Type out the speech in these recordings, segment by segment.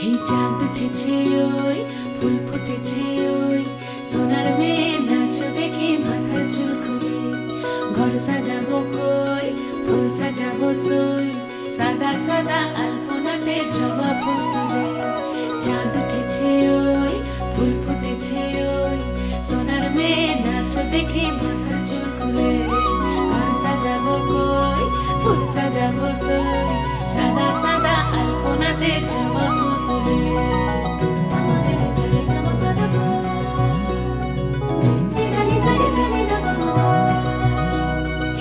এই চাঁদ উঠেছে ওই ফুল ফুটেছে ওই সোনার মেয়ে নাচ দেখে মাথার চুল খুলে ঘর সাজাবো কই ফুল সাজাবো সই সাদা সাদা আলপনাতে জবা ফুল তুলে চাঁদ উঠেছে ওই ফুল ফুটেছে ওই সোনার মেয়ে নাচ দেখে মাথার চুল খুলে ঘর সাজাবো কই ফুল সাজাবো সই সাদা সাদা আলপনাতে জবা ফুল তুলে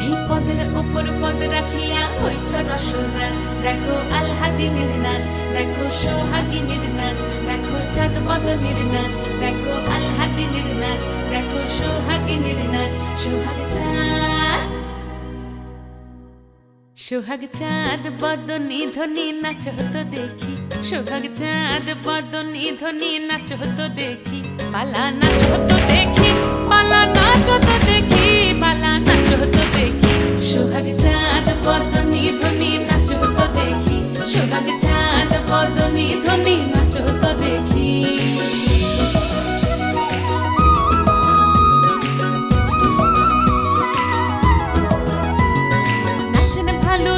এই পদের উপর পদ রাখিয়া হইছ রসরাজ দেখো আলহাদিনের নাচ দেখো সোহাগিনীর নাচ দেখো চাঁদ পদনীর নাচ দেখো আলহাদিনের নাচ দেখো সোহাগিনীর নাচ সোহাগ চাঁদ বদনী ধ্বনি নাচ হতো দেখি সোহাগ চাঁদ বদনী ধ্বনি নাচ হতো দেখি পালা নাচ হতো দেখি পালা নাচ হতো দেখি পালা নাচ হতো দেখি সোহাগ চাঁদ বদনী ধ্বনি নাচ হতো দেখি সোহাগ চাঁদ বদনী ধ্বনি নাচ হতো দেখি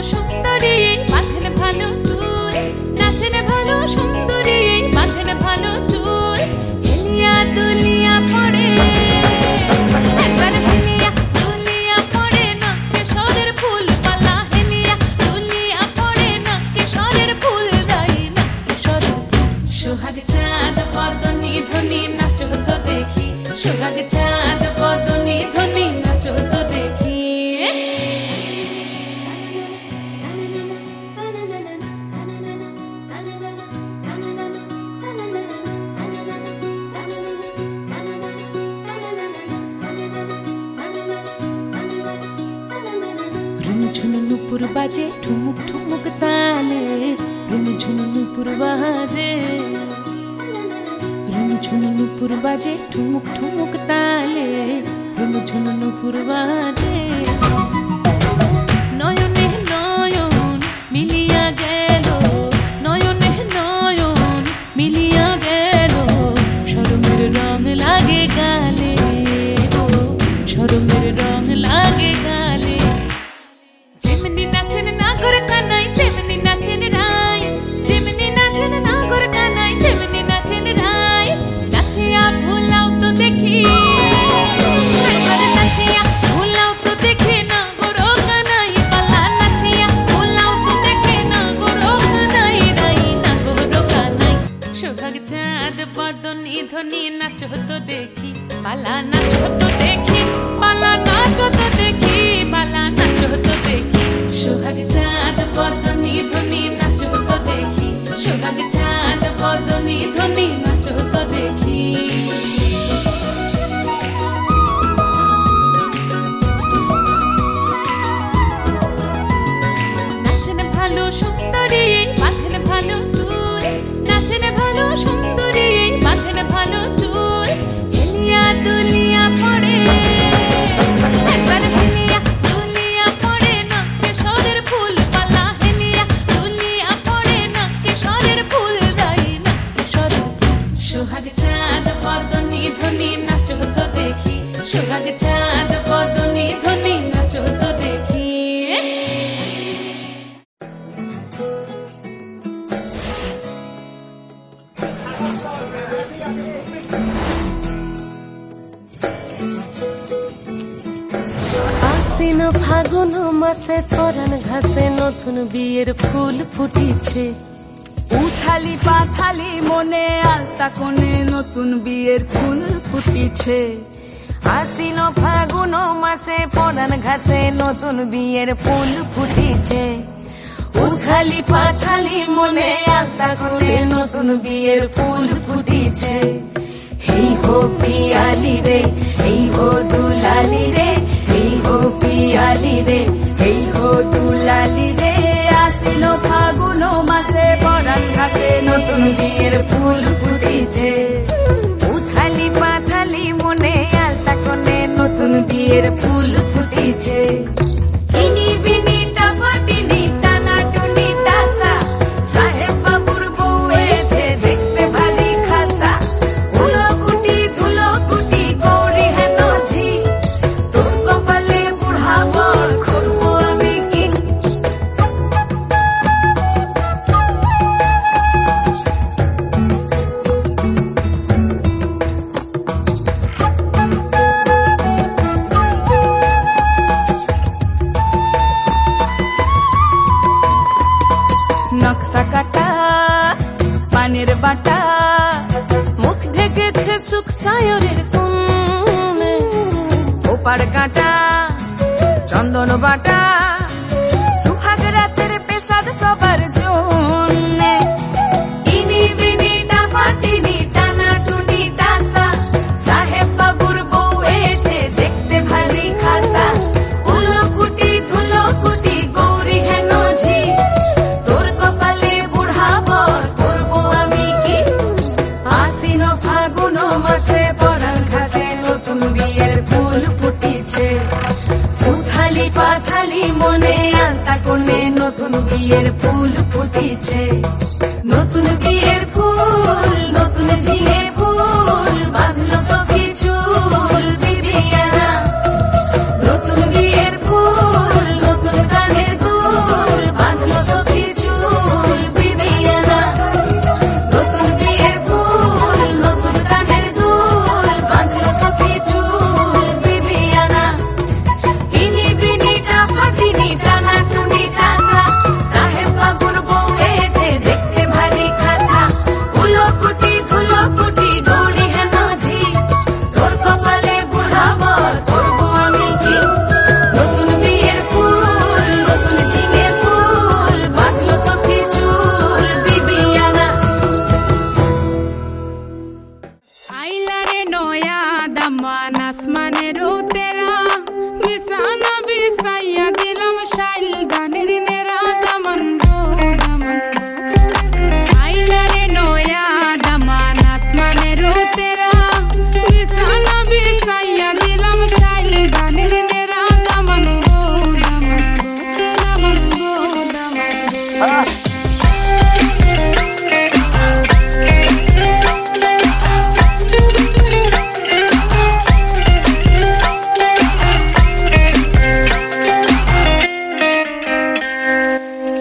সুন্দরী মাথেন ভালো চুল নাচেন ভালো সুন্দরী মাথেন ভালো চুল হেলিয়া দুলিয়া পড়ে একবার হেলিয়া দুলিয়া পড়ে না কেশরের ফুল পালা হেলিয়া দুলিয়া পড়ে না কেশরের ফুল গাই না কেশরের সোহাগ চাঁদ বদনী ধ্বনি নাচ হতো দেখি সোহাগ চাঁদ বদনী ধ্বনি নাচ হতো দেখি নুপুর বাজে ঠুমুক ঠুমুক তালে রুনু ঝুনু নুপুর বাজে রুনু ঝুনু নুপুর বাজে ঠুমুক ঠুমুক তালে রুনু ঝুনু নুপুর বাজে নয়নে নয়ন মিলিয়া গেল নয়নে নয়ন মিলিয়া গেল শরমের রং লাগে গালে ও শরমের রং লাগে গালে যেমনি নাচেন নাগর কানাই তেমনি নাচেন রাই যেমনি নাচেন নাগর কানাই তেমনি নাচেন রাই নাচিয়া ভুলাও তো দেখি একবার নাচিয়া ভুলাও তো দেখি নাগর কানাই পালা নাচিয়া ভুলাও তো দেখি নাগর কানাই রাই নাগর কানাই সোহাগ চাঁদ বদনী ধ্বনি নাচ হতো দেখি পালা নাচ হতো দেখি পালা নাচ হতো দেখি পালা নাচ হতো দেখি সোহাগ চাঁদ বদনী ধ্বনি নাচ হতো দেখি সোহাগ চাঁদ বদনী ধ্বনি নাচ হতো দেখি নাচেন ভালো সুন্দরী মাথেন ভালো চুল নাচেন ভালো সুন্দরী মাথেন ভালো চুল হেলিয়া দুলিয়া পড়ে একবার হেলিয়া দুলিয়া পড়ে না কেশরের ফুল পালা হেলিয়া দুলিয়া পড়ে না কেশরের ফুল গাই না কেশরের সোহাগ চাঁদ বদনী ধ্বনি নাচ হতো দেখি সোহাগ চাঁদ বদনী ধ্বনি নাচ হতো দেখি আশ্বিন ফাগুন মাসে পরাণ ঘাসে নতুন বিয়ের ফুল ফুটিছে উথালি পাথালি মনে আলতা কোণে নতুন বিয়ের ফুল ফুটিছে আশ্বিন ফাগুন মাসে পরাণ ঘাসে নতুন বিয়ের ফুল ফুটিছে উথালি পাথালি মনে আলতা কোণে নতুন বিয়ের ফুল ফুটিছে এই হো পিয়ালি রে এই হো দুলালি রে এই হো পিয়ালি রে এই হো দুলালি রে আশ্বিন ফাগুন মাসে পরাণ ঘাসে নতুন বিয়ের ফুল ফুটিছে উথালি পাথালি মনে আলতা কোণে নতুন বিয়ের ফুল ফুটিছে ইনি বিনি টাফাটিনি টানা টুনি টাসা সাহেব বাবুর বউ এসে পানের বাটা, মুখ ঢেকেছে সুখ সায়রের কোণে, ওপার কাটা চন্দন বাটা, সুহাগ রাতের পেশাদ সবার জন্যে। ইনি বিনি টাপাটিনি টানা টুনি টাসা, সাহেব বাবুর বউ এসে দেখতে ভারী খাসা। উলকুটি ধুলকুটি গৌরী হেন ঝি, তোর কপালে বুড়া বর করবো আমি কি। আশ্বিন ফাগুন মাসে পরাণ ঘাসে নতুন বিয়ের ফুল ফুটিছে। উথালি পাথালি মনে আলতা কোণে নতুন বিয়ের ফুল ফুটিছে। নতুন বিয়ের ফুল নতুন ঝিঙে ফুল, বাঁধলো সখী চুল বিবিয়ানা। নতুন বিয়ের ফুল নতুন কানের দুল, বাঁধলো সখী চুল বিবিয়ানা। নতুন বিয়ের ফুল নতুন কানের দুল, বাঁধলো সখী চুল বিবিয়ানা। ইনি বিনি টাপাটিনি টানা টুনি টাসা, সাহেব বাবুর বউ এসে দেখতে ভারী খাসা। উলকুটি ধুলকুটি গৌরী হেন ঝি, তোর কপালে বুড়া বর করবো আমি কি। নতুন বিয়ের ফুল নতুন ঝিঙে ফুল, বাঁধলো সখী চুল বিবিয়ানা। আইলা রে নয়া দামান আসমানের তেরা, বিছানা বিছাইয়া দিলাম শাইল গানের নেরা। দামান গো দামান গো, আইলা রে নয়া দামান আসমানের তেরা, বিছানা বিছাইয়া দিলাম শাইল গানের নেরা। দামান গো দামান গো, দামান গো দামান গো।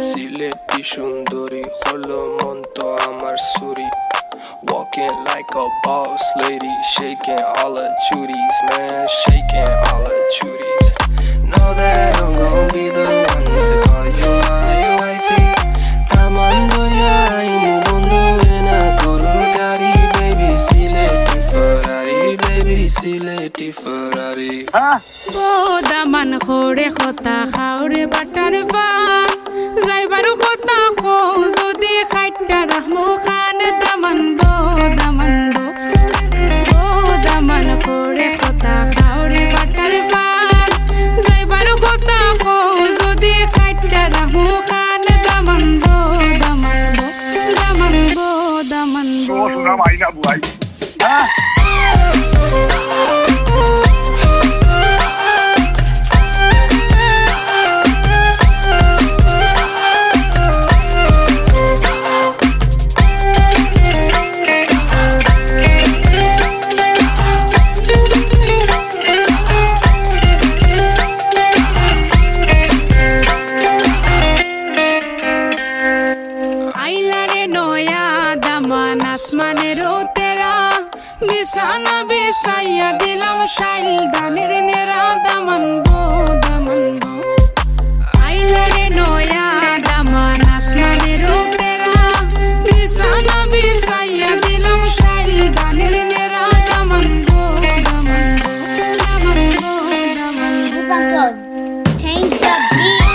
সিলেটি সুন্দরী হলো মন তো আমার সুরি, walking like a boss lady, shaking all her chuties, man, shaking all her chuties. Know that I'm gonna be the one to call you my wifey. Tamando ya imu bondo ena koror gari, baby Sileti Ferrari, baby Sileti Ferrari. Daman খোরে খতা খাওরে butter পান, যাইবারু খতা খো যদি খাইটা রাহমু খান। দামান বো দামান বো, ও দামান খোরে খতা খাওরে butter পান, যাইবারু খতা খো যদি খাইটা রাহমু খান। দামান বো দামান বো, দামান বো দামান বো। আইলা রে নয়া দামান আসমানের তেরা, বিছানা বিছাইয়া দিলাম শাইল গানের নেরা। দামান গো দামান গো, আইলা রে নয়া দামান আসমানের তেরা, বিছানা বিছাইয়া দিলাম শাইল গানের নেরা। দামান গো দামান গো, দামান গো দামান গো। Funko, change the beat.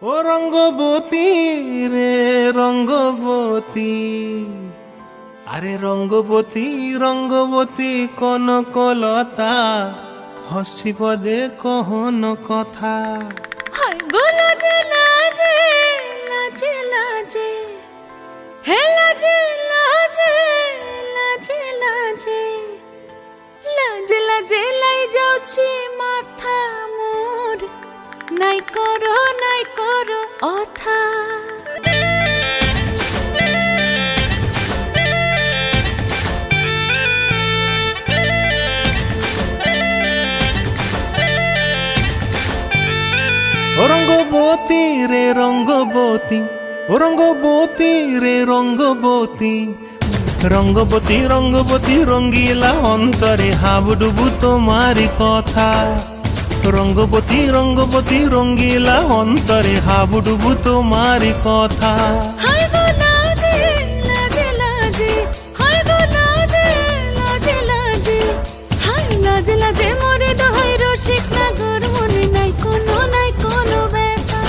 ও রঙ্গবতী রে রঙ্গবতী, আরে রঙ্গবতী রঙ্গবতী কনকলতা, হসিব দে কহন কথা। হায় গো লাজে লাজে লাজে লাজে, হে লাজে লাজে লাজে লাজে, লাজে লাজে লাই যাଉଛି মাথা মোর, নাই করো অথা। রঙ্গবতী রে রঙ্গবতী, ও রঙ্গবতী রে রঙ্গবতী, রঙ্গবতী রঙ্গবতী রঙ্গিলা অন্তরে হাবুডুবু তোমারি কথা। রঙ্গবতী রঙ্গবতী রঙ্গিলা অন্তরে হাবুডুবু তোমারি কথা। হায় গো লাজে লাজে লাজে, হায় গো লাজে লাজে লাজে, হায় লাজে লাজে মোরে দোহাই রসিক নাগর মনে নাই কোনো ব্যথা।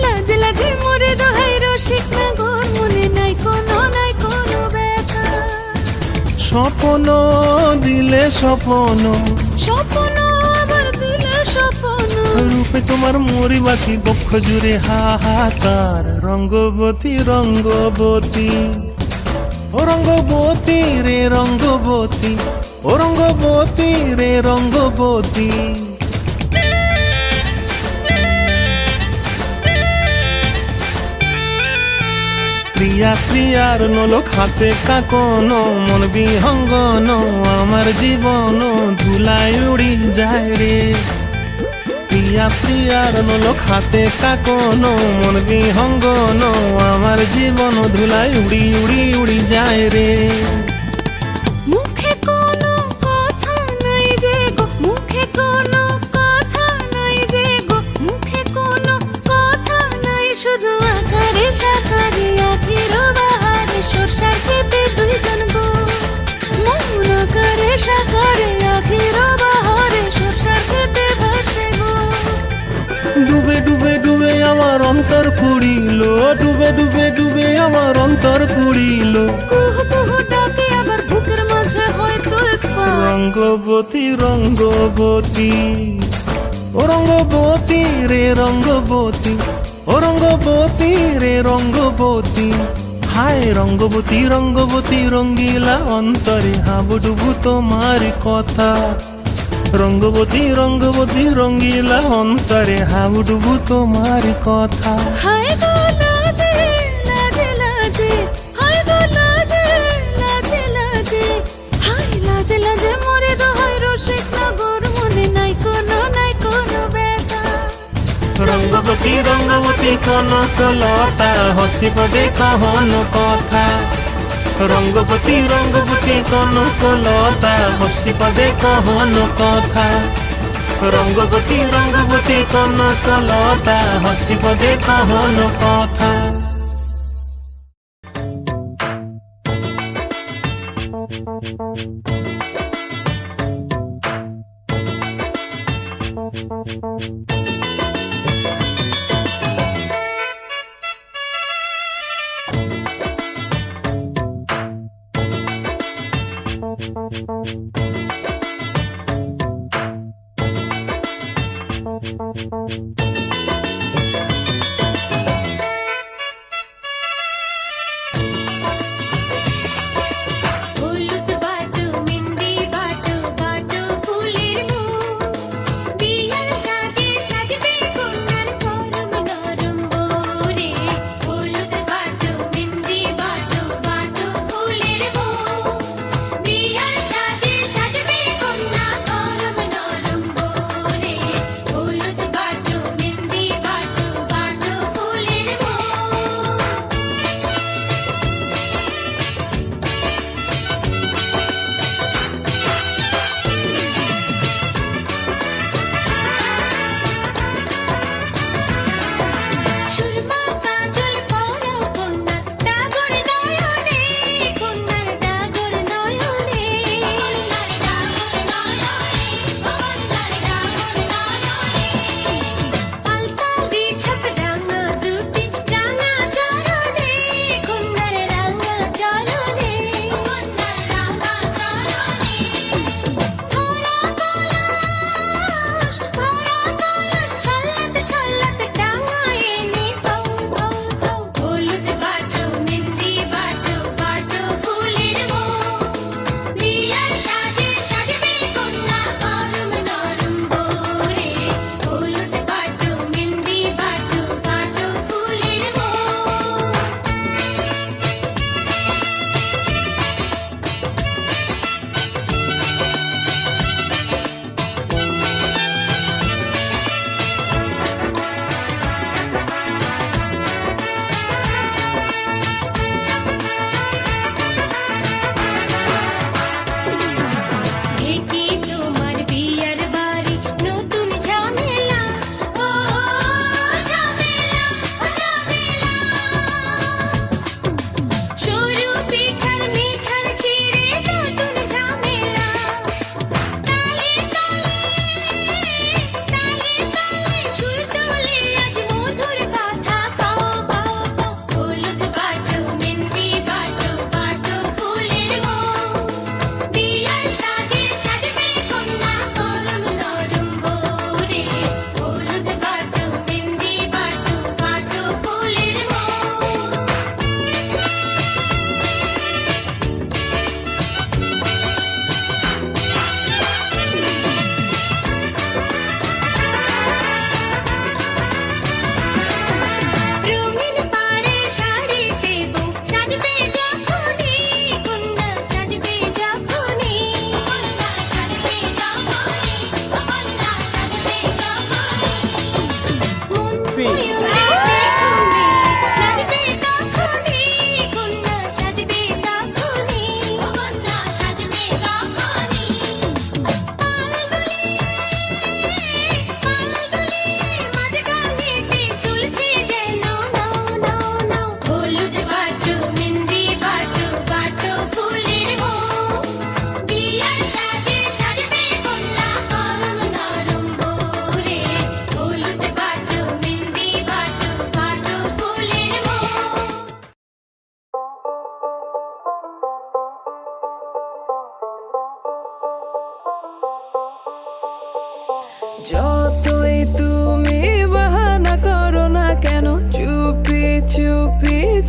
লাজে লাজে মোরে দোহাই রসিক নাগর মনে নাই কোনো ব্যথা। স্বপ্ন দিলে স্বপ্ন, স্বপ্ন আবার দিলে স্বপ্ন, রূপে তোমার মরি বাছি বক্ষ জুড়ে হাহাকার। রঙ্গবতী রঙ্গবতী, ও রঙ্গবতী রে রঙ্গবতী, ও রঙ্গবতী রে রঙ্গবতী। প্রিয়া প্রিয়ার নলক হাতে কাকন, মন বিহঙ্গন আমার জীবন ধুলায় উড়ি যায় রে। প্রিয়া প্রিয়ার নলক হাতে কাকন, মন বিহঙ্গন আমার জীবন ধুলায় উড়ি উড়ি উড়ি যায় রে। মুখে কোনো কথা নাই যে গো, মুখে কোনো কথা নাই যে গো, মুখে কোনো কথা নাই, শুধু আকারে সাকারে আখির বাহারে সরষার খেতে দুইজন গো। মন আকারে সাকারে আখির বাহারে সরষার খেতে ভাসে গো। ডুবে ডুবে ডুবে আমার অন্তর পুড়িল, ডুবে ডুবে ডুবে আমার অন্তর পুড়িল। কুহু কুহু ডাকে আবার বুকের মাঝে হয়তো উৎপাত। রঙ্গবতী রঙ্গবতী, ও রঙ্গবতী রে রঙ্গবতী, ও রঙ্গবতী রে রঙ্গবতী। হায় রঙ্গবতী রঙ্গবতী রঙ্গিলা অন্তরে হাবুডুবু তোমার কথা। রঙ্গবতী রঙ্গবতী রঙ্গিলা অন্তরে হাবুডুবু তোমার কথা। হায় গো লাজে লাজে লাজে, হায় গো লাজে লাজে লাজে, হায় লাজে লাজে মোরে দোহাই রসিক নগর মনে নাই কোনো ব্যথা। রঙ্গবতী রঙ্গবতী কনকলতা হসি পদে কহন কথা। রঙ্গবতী রঙ্গবতী কনকলতা হসি পদে কহন কথা। রঙ্গবতী রঙ্গবতী কনকলতা হসি পদে কহন কথা।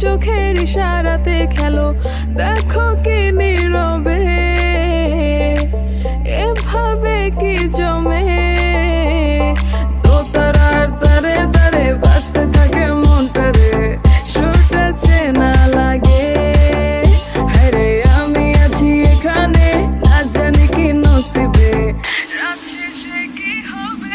চোখের ইশারাতে খেলো, দেখো কি নীরবে এভাবে কি জমে। দোতারার তারে তারে বাজতে থাকে মনটা রে, সুরটা চেনা লাগে। হ্যারে আমি আছি এখানে, না জানি কি নসিবে, রাত শেষে কি হবে।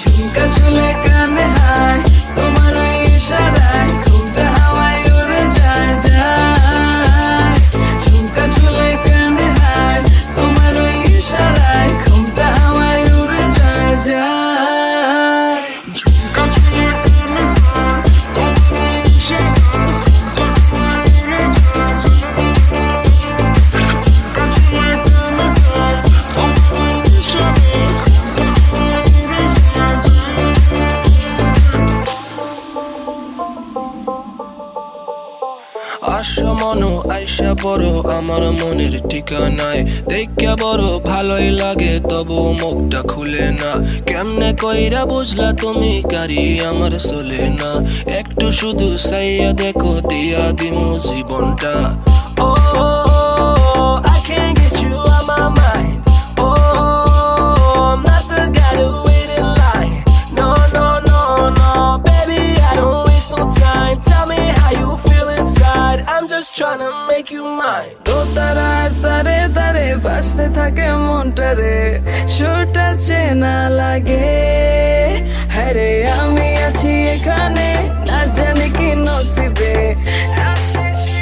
ঝুমকা ঝুলে কানে হায়, তোমার ওই ইশারায় ঘুমটা হাওয়ায় উড়ে যায় যায়। ঝুমকা ঝুলে কানে হায়, তোমার ওই ইশারায় ঘুমটা হাওয়ায় উড়ে যায় যায়। ঝুমকা ঝুলে কানে হায়, তোমার ওই ইশারায় ঘুমটা হাওয়ায় উড়ে যায় যায়। ঝুমকা ঝুলে কানে হায়, তোমার ওই ইশারায় ঘুমটা হাওয়ায় উড়ে যায় যায়। আশা মনো আইসা বড় আমার মনের ঠিকানায়, দেখা বড় ভালোই লাগে তবু মুখটা খুলে না। কেমনে কইরা বুঝলা তুমি কারি আমার চলে না, একটু শুধু চাইয়া দেখো দিয়া দিমু জীবনটা। ও I can't get you out my mind. Oh, I'm not the guy to wait in line. No, no, no, no, baby, I don't waste no time. Tell me how you feel inside. I'm just trying to make you mine. দোতারার তারে তারে বাজতে থাকে মনটা রে, সুরটা চেনা লাগে। হ্যারে আমি আছি এখানে, না জানি কি নসিবে, রাত শেষে